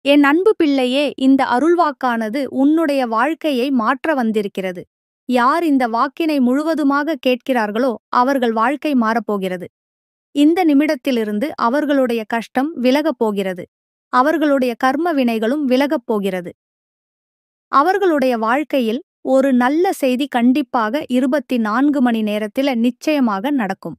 என் அன்பு பிள்ளையே, இந்த அருள்வாக்கானது உன்னுடைய வாழ்க்கையை மாற்ற வந்திருக்கிறது. யார் இந்த வாக்கினை முழுவதுமாக கேட்கிறார்களோ அவர்கள் வாழ்க்கை மாறப்போகிறது. இந்த நிமிடத்திலிருந்து அவர்களுடைய கஷ்டம் விலகப் போகிறது. அவர்களுடைய கர்ம வினைகளும் விலகப் போகிறது. அவர்களுடைய வாழ்க்கையில் ஒரு நல்ல செய்தி கண்டிப்பாக 24 மணி நேரத்தில நிச்சயமாக நடக்கும்.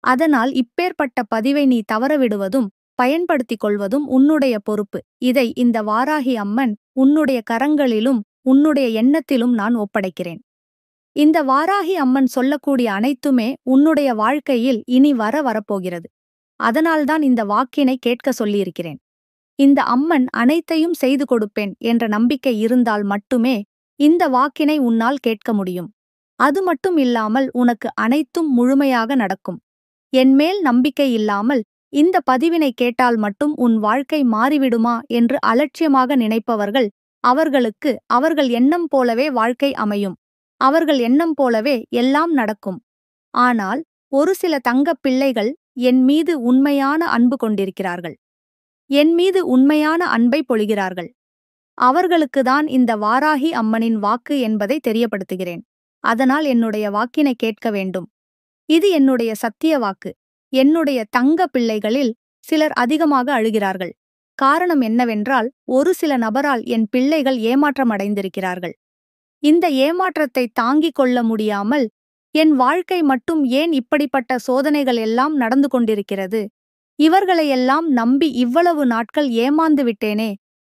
அதனால் இப்பேற்பட்ட பதிவை நீ தவறவிடுவதும் பயன்படுத்திக் கொள்வதும் உன்னுடைய பொறுப்பு. இதை இந்த வாராகி அம்மன் உன்னுடைய கரங்களிலும் உன்னுடைய எண்ணத்திலும் நான் ஒப்படைக்கிறேன். இந்த வாராகி அம்மன் சொல்லக்கூடிய அனைத்துமே உன்னுடைய வாழ்க்கையில் இனி வரப்போகிறது. அதனால்தான் இந்த வாக்கினை கேட்க சொல்லியிருக்கிறேன். இந்த அம்மன் அனைத்தையும் செய்து கொடுப்பேன் என்ற நம்பிக்கை இருந்தால் மட்டுமே இந்த வாக்கினை உன்னால் கேட்க முடியும். அது மட்டும் இல்லாமல் உனக்கு அனைத்தும் முழுமையாக நடக்கும். என்மேல் நம்பிக்கை இல்லாமல் இந்த பதிவினை கேட்டால் மட்டும் உன் வாழ்க்கை மாறிவிடுமா என்று அலட்சியமாக நினைப்பவர்கள், அவர்களுக்கு அவர்கள் எண்ணம் போலவே வாழ்க்கை அமையும். அவர்கள் எண்ணம் போலவே எல்லாம் நடக்கும். ஆனால் ஒரு சில தங்கப் பிள்ளைகள் என் மீது உண்மையான அன்பு கொண்டிருக்கிறார்கள். என் மீது உண்மையான அன்பை பொழிகிறார்கள். அவர்களுக்குதான் இந்த வாராகி அம்மனின் வாக்கு என்பதை தெரியப்படுத்துகிறேன். அதனால் என்னுடைய வாக்கினை கேட்க வேண்டும். இது என்னுடைய சத்திய வாக்கு. என்னுடைய தங்க பிள்ளைகளில் சிலர் அதிகமாக அழுகிறார்கள். காரணம் என்னவென்றால், ஒரு சில நபரால் என் பிள்ளைகள் ஏமாற்றமடைந்திருக்கிறார்கள். இந்த ஏமாற்றத்தை தாங்கிக் கொள்ள முடியாமல் என் வாழ்க்கை மட்டும் ஏன் இப்படிப்பட்ட சோதனைகள் எல்லாம் நடந்து கொண்டிருக்கிறது? இவர்களையெல்லாம் நம்பி இவ்வளவு நாட்கள் ஏமாந்து விட்டேனே.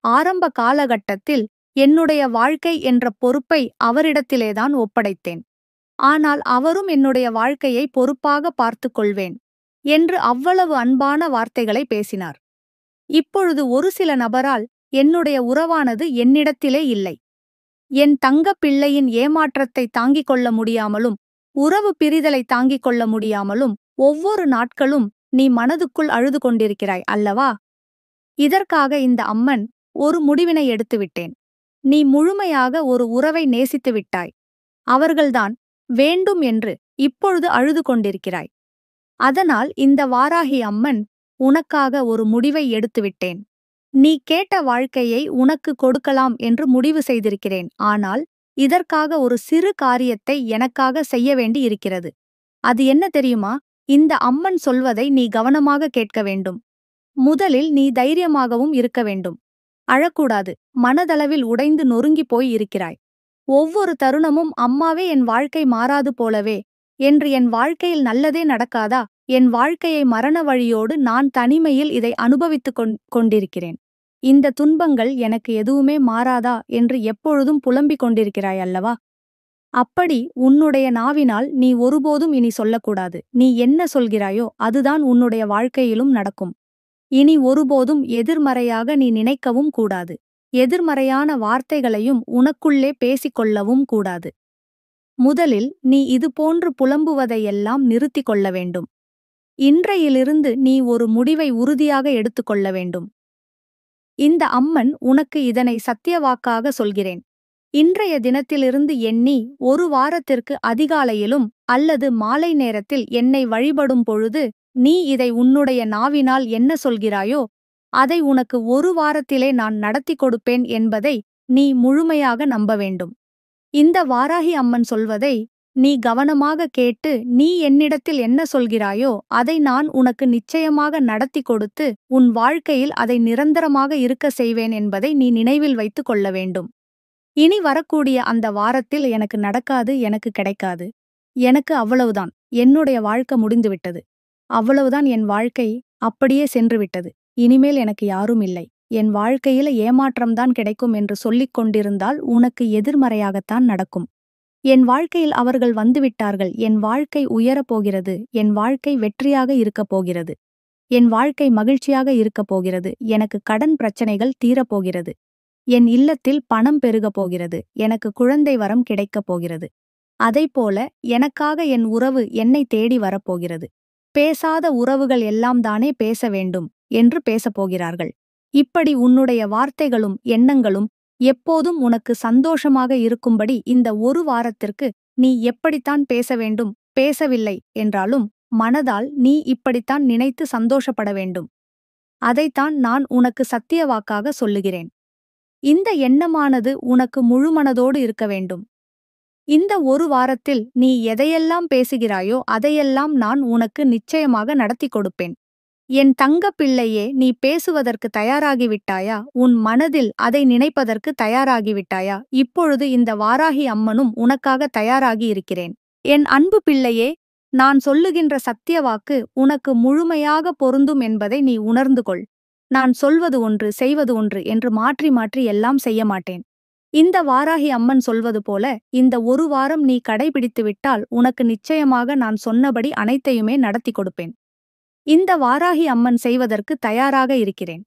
ஆரம்ப காலகட்டத்தில் என்னுடைய வாழ்க்கை என்ற பொறுப்பை அவரிடத்திலேதான் ஒப்படைத்தேன். ஆனால் அவரும் என்னுடைய வாழ்க்கையை பொறுப்பாக பார்த்துக் கொள்வேன் என்று அவ்வளவு அன்பான வார்த்தைகளை பேசினார். இப்பொழுது ஒரு சில நபரால் என்னுடைய உறவானது என்னிடத்திலே இல்லை. என் தங்கப் பிள்ளையின் ஏமாற்றத்தை தாங்கிக் கொள்ள முடியாமலும் உறவு பிரிதலை தாங்கிக் கொள்ள முடியாமலும் ஒவ்வொரு நாட்களும் நீ மனதுக்குள் அழுது கொண்டிருக்கிறாய் அல்லவா? இதற்காக இந்த அம்மன் ஒரு முடிவினை எடுத்துவிட்டேன். நீ முழுமையாக ஒரு உறவை நேசித்து விட்டாய். அவர்கள்தான் வேண்டும் என்று இப்பொழுது அழுது கொண்டிருக்கிறாய். அதனால் இந்த வாராகி அம்மன் உனக்காக ஒரு முடிவை எடுத்துவிட்டேன். நீ கேட்ட வாழ்க்கையை உனக்கு கொடுக்கலாம் என்று முடிவு செய்திருக்கிறேன். ஆனால் இதற்காக ஒரு சிறு காரியத்தை எனக்காக செய்ய வேண்டி இருக்கிறது. அது என்ன தெரியுமா? இந்த அம்மன் சொல்வதை நீ கவனமாக கேட்க வேண்டும். முதலில் நீ தைரியமாகவும் இருக்க வேண்டும். அழக்கூடாது. மனதளவில் உடைந்து நொறுங்கி போய் இருக்கிறாய். ஒவ்வொரு தருணமும் அம்மாவே என் வாழ்க்கை மாறாது போலவே என்று என் வாழ்க்கையில் நல்லதே நடக்காதா? என் வாழ்க்கையை மரண வழியோடு நான் தனிமையில் இதை அனுபவித்துக் கொண்டிருக்கிறேன். இந்த துன்பங்கள் எனக்கு எதுவுமே மாறாதா என்று எப்பொழுதும் புலம்பிக் கொண்டிருக்கிறாய் அல்லவா? அப்படி உன்னுடைய நாவினால் நீ ஒருபோதும் இனி சொல்லக்கூடாது. நீ என்ன சொல்கிறாயோ அதுதான் உன்னுடைய வாழ்க்கையிலும் நடக்கும். இனி ஒருபோதும் எதிர்மறையாக நீ நினைக்கவும் கூடாது. எதிர்மறையான வார்த்தைகளையும் உனக்குள்ளே பேசிக்கொள்ளவும் கூடாது. முதலில் நீ இதுபோன்று புலம்புவதையெல்லாம் நிறுத்திக் கொள்ள வேண்டும். இன்றையிலிருந்து நீ ஒரு முடிவை உறுதியாக எடுத்துக்கொள்ள வேண்டும். இந்த அம்மன் உனக்கு இதனை சத்தியவாக்காக சொல்கிறேன். இன்றைய தினத்திலிருந்து எண்ணி ஒரு வாரத்திற்கு அதிகாலையிலும் அல்லது மாலை நேரத்தில் என்னை வழிபடும் பொழுது நீ இதை உன்னுடைய நாவினால் என்ன சொல்கிறாயோ அதை உனக்கு ஒரு வாரத்திலே நான் நடத்தி கொடுப்பேன் என்பதை நீ முழுமையாக நம்ப வேண்டும். இந்த வாராகி அம்மன் சொல்வதை நீ கவனமாக கேட்டு நீ என்னிடத்தில் என்ன சொல்கிறாயோ அதை நான் உனக்கு நிச்சயமாக நடத்தி கொடுத்து உன் வாழ்க்கையில் அதை நிரந்தரமாக இருக்க செய்வேன் என்பதை நீ நினைவில் வைத்துக் கொள்ள வேண்டும். இனி வரக்கூடிய அந்த வாரத்தில் எனக்கு நடக்காது, எனக்கு கிடைக்காது, எனக்கு அவ்வளவுதான், என்னுடைய வாழ்க்கை முடிந்துவிட்டது, அவ்வளவுதான், என் வாழ்க்கை அப்படியே சென்றுவிட்டது, இனிமேல் எனக்கு யாரும் இல்லை, என் வாழ்க்கையில ஏமாற்றம்தான் கிடைக்கும் என்று சொல்லிக் கொண்டிருந்தால் உனக்கு எதிர்மறையாகத்தான் நடக்கும். என் வாழ்க்கையில் அவர்கள் வந்துவிட்டார்கள், என் வாழ்க்கை உயரப் போகிறது, என் வாழ்க்கை வெற்றியாக இருக்கப் போகிறது, என் வாழ்க்கை மகிழ்ச்சியாக இருக்கப் போகிறது, எனக்கு கடன் பிரச்சனைகள் தீரப்போகிறது, என் இல்லத்தில் பணம் பெருகப் போகிறது, எனக்கு குழந்தை வரம் கிடைக்கப் போகிறது, அதைப்போல எனக்காக என் உறவு என்னை தேடி வரப்போகிறது, பேசாத உறவுகள் எல்லாம் தானே பேச வேண்டும் என்று பேசப்போகிறார்கள். இப்படி உன்னுடைய வார்த்தைகளும் எண்ணங்களும் எப்போதும் உனக்கு சந்தோஷமாக இருக்கும்படி இந்த ஒரு வாரத்திற்கு நீ எப்படித்தான் பேச வேண்டும், பேசவில்லை என்றாலும் மனதால் நீ இப்படித்தான் நினைத்து சந்தோஷப்பட வேண்டும். அதைத்தான் நான் உனக்கு சத்திய வாக்காக சொல்லுகிறேன். இந்த எண்ணமானது உனக்கு முழுமனதோடு இருக்க வேண்டும். இந்த ஒரு வாரத்தில் நீ எதையெல்லாம் பேசுகிறாயோ அதையெல்லாம் நான் உனக்கு நிச்சயமாக நடத்தி கொடுப்பேன். என் தங்கப் பிள்ளையே, நீ பேசுவதற்கு தயாராகிவிட்டாயா? உன் மனதில் அதை நினைப்பதற்கு தயாராகிவிட்டாயா? இப்பொழுது இந்த வாராகி அம்மனும் உனக்காக தயாராகி இருக்கிறேன். என் அன்பு பிள்ளையே, நான் சொல்லுகின்ற சத்திய வாக்கு உனக்கு முழுமையாக பொருந்தும் என்பதை நீ உணர்ந்து கொள். நான் சொல்வது ஒன்று செய்வது ஒன்று என்று மாற்றி மாற்றி எல்லாம் செய்ய மாட்டேன். இந்த வாராகி அம்மன் சொல்வது போல இந்த ஒரு வாரம் நீ கடைபிடித்துவிட்டால் உனக்கு நிச்சயமாக நான் சொன்னபடி அனைத்தையுமே நடத்தி கொடுப்பேன். இந்த வாராகி அம்மன் செய்வதற்கு தயாராக இருக்கிறேன்.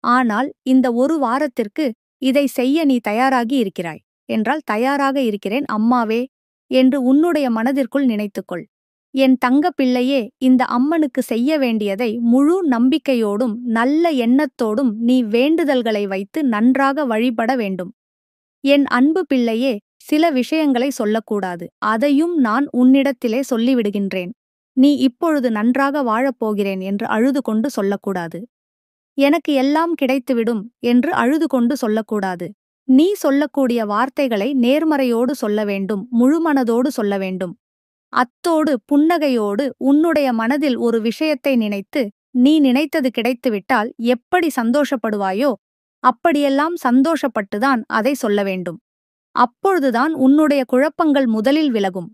ஆனால் இந்த ஒரு வாரத்திற்கு இதை செய்ய நீ தயாராகி இருக்கிறாய் என்றால் தயாராக இருக்கிறேன் அம்மாவே என்று உன்னுடைய மனதிற்குள் நினைத்துக்கொள். என் தங்கப் பிள்ளையே, இந்த அம்மனுக்கு செய்ய வேண்டியதை முழு நம்பிக்கையோடும் நல்ல எண்ணத்தோடும் நீ வேண்டுதல்களை வைத்து நன்றாக வழிபட வேண்டும். என் அன்பு பிள்ளையே, சில விஷயங்களை சொல்லக்கூடாது. அதையும் நான் உன்னிடத்திலே சொல்லிவிடுகின்றேன். நீ இப்பொழுது நன்றாக வாழப்போகிறேன் என்று அழுது கொண்டு சொல்லக்கூடாது. எனக்கு எல்லாம் கிடைத்துவிடும் என்று அழுது கொண்டு சொல்லக்கூடாது. நீ சொல்லக்கூடிய வார்த்தைகளை நேர்மறையோடு சொல்ல வேண்டும், முழுமனதோடு சொல்ல வேண்டும். அத்தோடு புன்னகையோடு உன்னுடைய மனதில் ஒரு விஷயத்தை நினைத்து நீ நினைத்தது கிடைத்துவிட்டால் எப்படி சந்தோஷப்படுவாயோ அப்படியெல்லாம் சந்தோஷப்பட்டுதான் அதை சொல்ல வேண்டும். அப்பொழுதுதான் உன்னுடைய குழப்பங்கள் முதலில் விலகும்.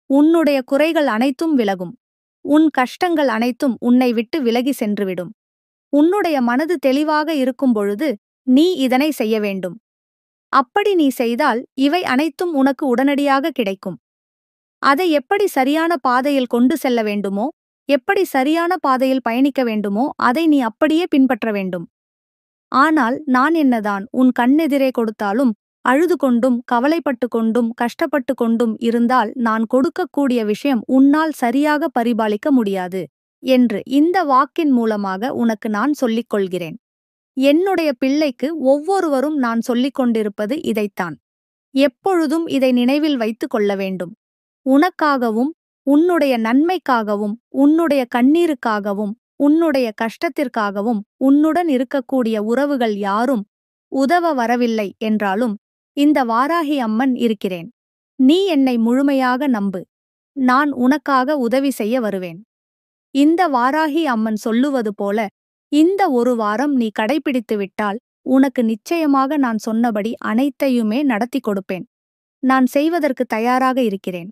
உன்னுடைய குறைகள் அனைத்தும் விலகும். உன் கஷ்டங்கள் அனைத்தும் உன்னை விட்டு விலகி சென்றுவிடும். உன்னுடைய மனது தெளிவாக இருக்கும் பொழுது நீ இதனை செய்ய வேண்டும். அப்படி நீ செய்தால் இவை அனைத்தும் உனக்கு உடனடியாக கிடைக்கும். அதை எப்படி சரியான பாதையில் கொண்டு செல்ல வேண்டுமோ, எப்படி சரியான பாதையில் பயணிக்க வேண்டுமோ அதை நீ அப்படியே பின்பற்ற வேண்டும். ஆனால் நான் என்னதான் உன் கண்ணெதிரே கொடுத்தாலும் அழுது கொண்டும் கவலைப்பட்டு கொண்டும் கஷ்டப்பட்டு கொண்டும் இருந்தால் நான் கொடுக்கக்கூடிய விஷயம் உன்னால் சரியாக பரிபாலிக்க முடியாது என்று இந்த வாக்கின் மூலமாக உனக்கு நான் சொல்லிக் கொள்கிறேன். என்னுடைய பிள்ளைக்கு ஒவ்வொருவரும் நான் சொல்லிக் கொண்டிருப்பது இதைத்தான். எப்பொழுதும் இதை நினைவில் வைத்துக் கொள்ள வேண்டும். உனக்காகவும் உன்னுடைய நன்மைக்காகவும் உன்னுடைய கண்ணீருக்காகவும் உன்னுடைய கஷ்டத்திற்காகவும் உன்னுடன் இருக்கக்கூடிய உறவுகள் யாரும் உதவ வரவில்லை என்றாலும் இந்த வாராகி அம்மன் இருக்கிறேன். நீ என்னை முழுமையாக நம்பு. நான் உனக்காக உதவி செய்ய வருவேன். இந்த வாராகி அம்மன் சொல்லுவது போல இந்த ஒரு வாரம் நீ கடைபிடித்துவிட்டால் உனக்கு நிச்சயமாக நான் சொன்னபடி அனைத்தையுமே நடத்தி கொடுப்பேன். நான் செய்வதற்கு தயாராக இருக்கிறேன்.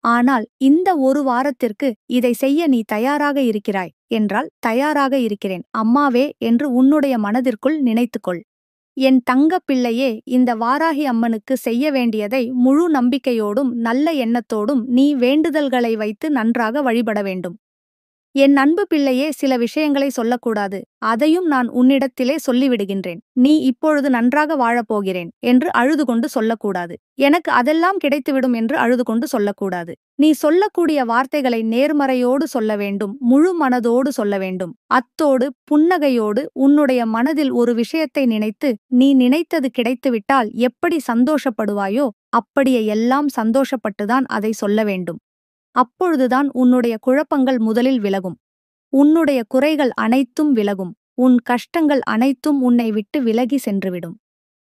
ஆனால் இந்த ஒரு வாரத்திற்கு இதை செய்ய நீ தயாராக இருக்கிறாய் என்றால் தயாராக இருக்கிறேன் அம்மாவே என்று உன்னுடைய மனதிற்குள் நினைத்துக்கொள். என் தங்கப் பிள்ளையே, இந்த வாராகி அம்மனுக்கு செய்ய வேண்டியதை முழு நம்பிக்கையோடும் நல்ல எண்ணத்தோடும் நீ வேண்டுதல்களை வைத்து நன்றாக வழிபட வேண்டும். என் அன்பு பிள்ளையே, சில விஷயங்களை சொல்லக்கூடாது. அதையும் நான் உன்னிடத்திலே சொல்லிவிடுகின்றேன். நீ இப்பொழுது நன்றாக வாழப்போகிறேன் என்று அழுது கொண்டு சொல்லக்கூடாது. எனக்கு அதெல்லாம் கிடைத்துவிடும் என்று அழுது கொண்டு சொல்லக்கூடாது. நீ சொல்லக்கூடிய வார்த்தைகளை நேர்மறையோடு சொல்ல வேண்டும், முழு மனதோடு சொல்ல வேண்டும். அத்தோடு புன்னகையோடு உன்னுடைய மனதில் ஒரு விஷயத்தை நினைத்து நீ நினைத்தது கிடைத்துவிட்டால் எப்படி சந்தோஷப்படுவாயோ அப்படியே எல்லாம் சந்தோஷப்பட்டுதான் அதை சொல்ல வேண்டும். அப்பொழுதுதான் உன்னுடைய குழப்பங்கள் முதலில் விலகும். உன்னுடைய குறைகள் அனைத்தும் விலகும். உன் கஷ்டங்கள் அனைத்தும் உன்னை விட்டு விலகி சென்றுவிடும்.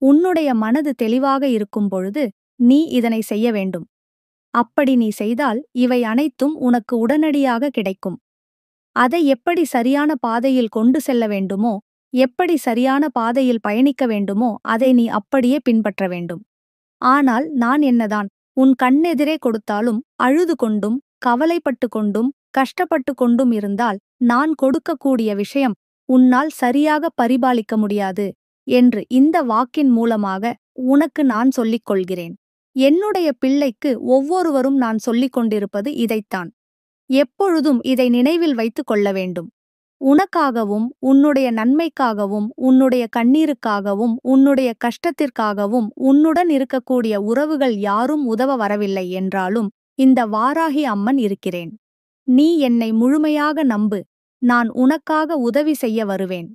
உன்னுடைய மனது தெளிவாக இருக்கும் பொழுது நீ இதனை செய்ய வேண்டும். அப்படி நீ செய்தால் இவை அனைத்தும் உனக்கு உடனடியாக கிடைக்கும். அதை எப்படி சரியான பாதையில் கொண்டு செல்ல வேண்டுமோ, எப்படி சரியான பாதையில் பயணிக்க வேண்டுமோ அதை நீ அப்படியே பின்பற்ற வேண்டும். ஆனால் நான் என்னதான் உன் கண்ணெதிரே கொடுத்தாலும் அழுது கொண்டும் கவலைப்பட்டு கொண்டும் கஷ்டப்பட்டு கொண்டும் இருந்தால் நான் கொடுக்கக்கூடிய விஷயம் உன்னால் சரியாக பரிபாலிக்க முடியாது என்று இந்த வாக்கின் மூலமாக உனக்கு நான் சொல்லிக் கொள்கிறேன். என்னுடைய பிள்ளைக்கு ஒவ்வொருவரும் நான் சொல்லிக் கொண்டிருப்பது இதைத்தான். எப்பொழுதும் இதை நினைவில் வைத்துக் கொள்ள வேண்டும். உனக்காகவும் உன்னுடைய நன்மைக்காகவும் உன்னுடைய கண்ணீருக்காகவும் உன்னுடைய கஷ்டத்திற்காகவும் உன்னுடன் இருக்கக்கூடிய உறவுகள் யாரும் உதவ வரவில்லை என்றாலும் இந்த வாராகி அம்மன் இருக்கிறேன். நீ என்னை முழுமையாக நம்பு. நான் உனக்காக உதவி செய்ய வருவேன்.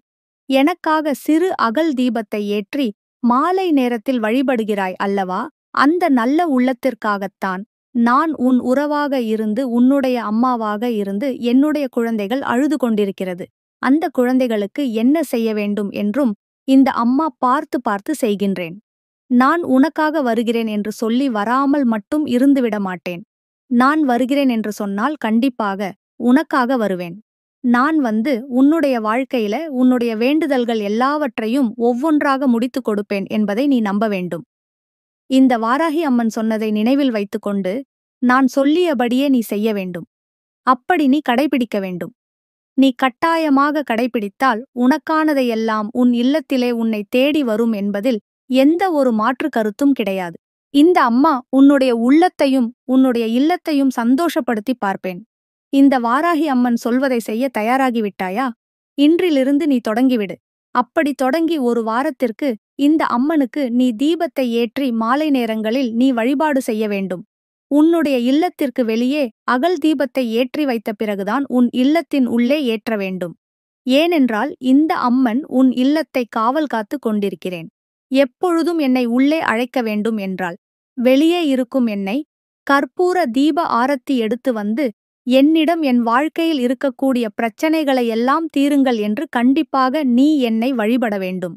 எனக்காக சிறு அகல் தீபத்தை ஏற்றி மாலை நேரத்தில் வழிபடுகிறாய் அல்லவா? அந்த நல்ல உள்ளத்திற்காகத்தான் நான் உன் உறவாக இருந்து உன்னுடைய அம்மாவாக இருந்து என்னுடைய குழந்தைகள் அழுது கொண்டிருக்கிறது. அந்த குழந்தைகளுக்கு என்ன செய்ய வேண்டும் என்றும் இந்த அம்மா பார்த்து பார்த்து செய்கின்றேன். நான் உனக்காக வருகிறேன் என்று சொல்லி வராமல் மட்டும் இருந்துவிட மாட்டேன். நான் வருகிறேன் என்று சொன்னால் கண்டிப்பாக உனக்காக வருவேன். நான் வந்து உன்னுடைய வாழ்க்கையில உன்னுடைய வேண்டுதல்கள் எல்லாவற்றையும் ஒவ்வொன்றாக முடித்துக் கொடுப்பேன் என்பதை நீ நம்ப வேண்டும். இந்த வாராகி அம்மன் சொன்னதை நினைவில் வைத்துக்கொண்டு நான் சொல்லியபடியே நீ செய்ய வேண்டும். அப்படி நீ கடைபிடிக்க வேண்டும். நீ கட்டாயமாக கடைபிடித்தால் உனக்கானதையெல்லாம் உன் இல்லத்திலே உன்னை தேடி வரும் என்பதில் எந்த ஒரு மாற்று கருத்தும் கிடையாது. இந்த அம்மா உன்னுடைய உள்ளத்தையும் உன்னுடைய இல்லத்தையும் சந்தோஷப்படுத்தி பார்ப்பேன். இந்த வாராகி அம்மன் சொல்வதை செய்ய தயாராகிவிட்டாயா? இன்றிலிருந்து நீ தொடங்கிவிடு. அப்படி தொடங்கி ஒரு வாரத்திற்கு இந்த அம்மனுக்கு நீ தீபத்தை ஏற்றி மாலை நேரங்களில் நீ வழிபாடு செய்ய வேண்டும். உன்னுடைய இல்லத்திற்கு வெளியே அகல் தீபத்தை ஏற்றி வைத்த பிறகுதான் உன் இல்லத்தின் உள்ளே ஏற்ற வேண்டும். ஏனென்றால் இந்த அம்மன் உன் இல்லத்தை காவல் காத்து கொண்டிருக்கிறேன். எப்பொழுதும் என்னை உள்ளே அழைக்க வேண்டும் என்றால் வெளியே இருக்கும் என்னை கற்பூர தீப ஆரத்தி எடுத்து வந்து என்னிடம் என் வாழ்க்கையில் இருக்கக்கூடிய பிரச்சனைகளை எல்லாம் தீருங்கள் என்று கண்டிப்பாக நீ என்னை வழிபட வேண்டும்.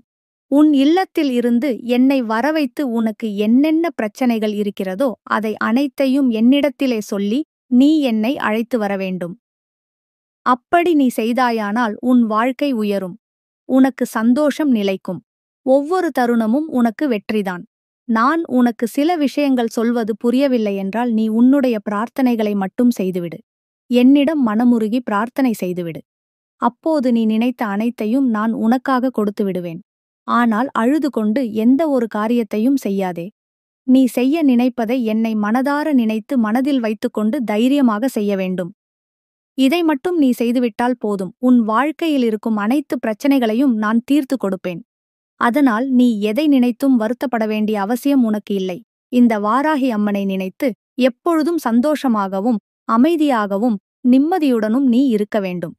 உன் இல்லத்தில் இருந்து என்னை வரவைத்து உனக்கு என்னென்ன பிரச்சனைகள் இருக்கிறதோ அதை அனைத்தையும் என்னிடத்திலே சொல்லி நீ என்னை அழைத்து வர வேண்டும். அப்படி நீ செய்தாயானால் உன் வாழ்க்கை உயரும். உனக்கு சந்தோஷம் நிலைக்கும். ஒவ்வொரு தருணமும் உனக்கு வெற்றிதான். நான் உனக்கு சில விஷயங்கள் சொல்வது புரியவில்லை என்றால் நீ உன்னுடைய பிரார்த்தனைகளை மட்டும் செய்துவிடு. என்னிடம் மனமுருகி பிரார்த்தனை செய்துவிடு. அப்போது நீ நினைத்த அனைத்தையும் நான் உனக்காக கொடுத்து விடுவேன். ஆனால் அழுது கொண்டு எந்த ஒரு காரியத்தையும் செய்யாதே. நீ செய்ய நினைப்பதை என்னை மனதார நினைத்து மனதில் வைத்துக்கொண்டு தைரியமாக செய்ய வேண்டும். இதை மட்டும் நீ செய்துவிட்டால் போதும். உன் வாழ்க்கையில் இருக்கும் அனைத்து பிரச்சனைகளையும் நான் தீர்த்து கொடுப்பேன். அதனால் நீ எதை நினைத்தும் வருத்தப்பட வேண்டிய அவசியம் உனக்கு இல்லை. இந்த வாராகி அம்மனை நினைத்து எப்பொழுதும் சந்தோஷமாகவும் அமைதியாகவும் நிம்மதியுடனும் நீ இருக்க வேண்டும்.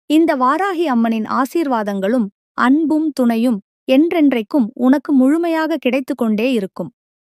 இந்த வாராகி அம்மனின் ஆசீர்வாதங்களும் அன்பும் துணையும் என்றென்றைக்கும் உனக்கு முழுமையாக கிடைத்துக் கொண்டே இருக்கும்.